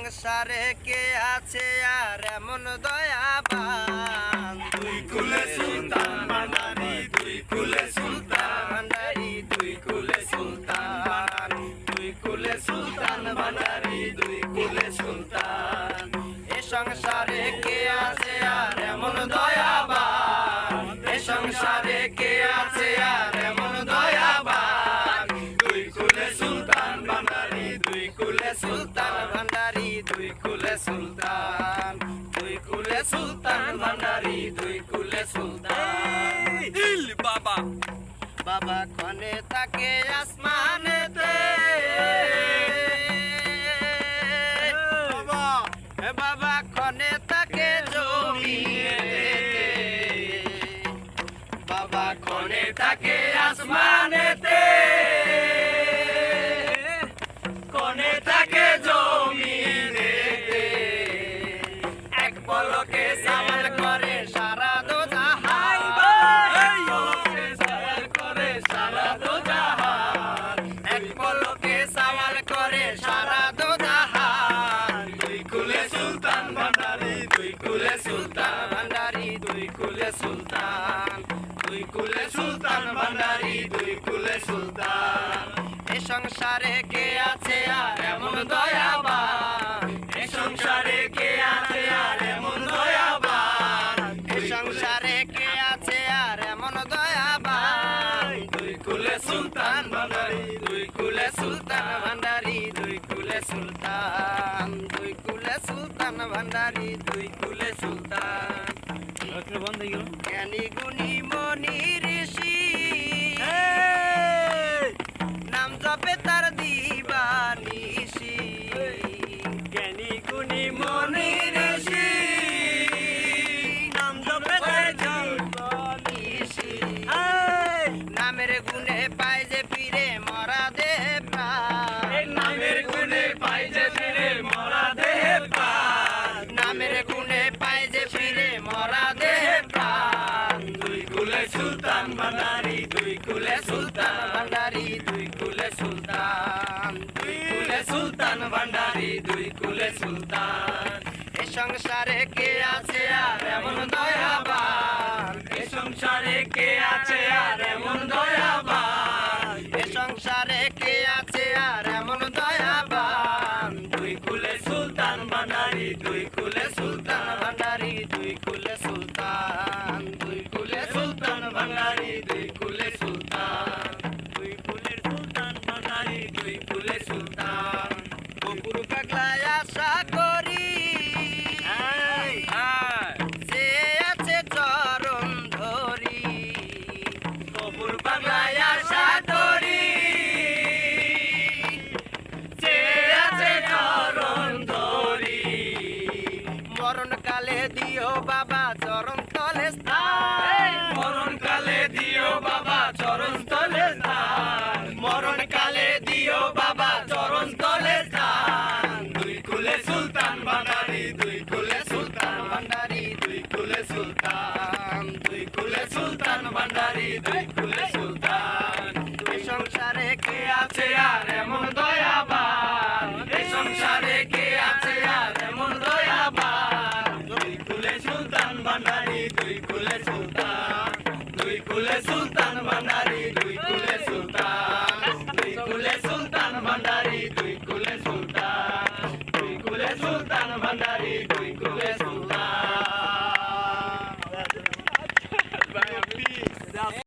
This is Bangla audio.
সংসারে কে আছে আর এমন দয়াবান? দুই কুলে সুলতান ভান্ডারি, দুই কুলে সুলতান ভান্ডারি দুই কুলে সুলতান, দুই কুলে সুলতান ভান্ডারি, দুই কুলে সুলতান। এ সংসারে কে আছে আর এমন দয়াবান? এ সংসারে কে আছে আর এমন দয়াবান? দুই কুলে সুলতান ভান্ডারি, দুই কুলে সুলতান সুলতান ভান্ডারি দুই কুলে সুলতান, দুই কুলে সুলতান ভান্ডারি, দুই কুলে সুলতান। ইল বাবা বাবা ক্ষণে থাকে আসমানেতে, বাবা ক্ষণে থাকে জমিনেতে, বাবা ক্ষণে থাকে আসমানেতে, ক্ষণে থাকে জমিনেতে। এক পলকে সামাল করে সারা দোজাহান, এই পলকে সাওয়াল করে সারা দোজাহান। এক পলকে সামাল করে সারা দোজাহান। দুই কুলে সুলতান ভান্ডারি, দুই কুলে সুলতান ভান্ডারি দুই কুলে সুলতান, দুই কুলে সুলতান ভান্ডারি, দুই কুলে সুলতান। এ সংসারে কে আছে আর এমন দয়াবান? এ সংসারে কে আছে আর এমন দয়াবান? এ সংসারে কে আছে আর এমন দয়াবান? দুই কুলে সুলতান ভান্ডারি, দুই কুলে সুলতান সুলতান ভান্ডারি দুই কুলে সুলতান, দুই কুলে সুলতান ভান্ডারি দুই কুলে সুলতান। জ্ঞানী গুণী মনি ঋষি নাম জপে তার দিবানিশি। জ্ঞানী গুণী মনি ঋষি নাম জপে তার দিবানিশি। নামের গুণে পায় যে ফিরে মরা দেহ প্রাণ, নামের গুণে পাই যে ফিরে মরা দেহে প্রাণ। নামের গুণে পায় যে ফিরে মরা দেহ প্রাণ। দুই কুলে সুলতান ভান্ডারি, দুই কুলে সুলতান ভান্ডারি দুই কুলে সুলতান, দুই কুলে সুলতান ভান্ডারি, দুই কুলে সুলতান। এ সংসারে কে আছে আর এমন দয়াবান? এ সংসারে কে আছে আর এমন দয়াবান? এ সংসারে কে আছে আর এমন দয়াবান? দুই কুলে সুলতান ভান্ডারি, দুই কুলে সুলতান ভান্ডারি দুই কুলে সুলতান, দুই কুলে সুলতান ভান্ডারি, দুই কুলে সুলতান। দুই কুলের সুলতান ভান্ডারি দুই কুলে সুলতান। কপুর পাগলায় আশা করি যে আছে চরণ ধরি। কপুর পাগলায় আশা করি যে আছে চরণ ধরি। মরণ কালে দিও বাবা চরণ তলে স্থান, মরণ কালে দিও বাবা চরণ তলে স্থান। মরণ কালে দিও বাবা চরণ তলে স্থান। দুই কুলে সুলতান ভান্ডারি, দুই কুলে সুলতান ভান্ডারি দুই কুলে সুলতান, দুই কুলে সুলতান ভান্ডারি, দুই কুলে সুলতান। দুই সংসারে কে আছে আর এমন দয়াবান? এই সংসারে কে আছে আর এমন দয়াবান? দুই কুলে সুলতান ভান্ডারি, দুই কুলে সুলতান, দুই কুলে সুলতান ভান্ডারি, দুই কুলে সুলতান, দুই কুলে সুলতান ভান্ডারি, দুই কুলে সুলতান, দুই কুলে সুলতান ভান্ডারি, দুই কুলে সুলতান।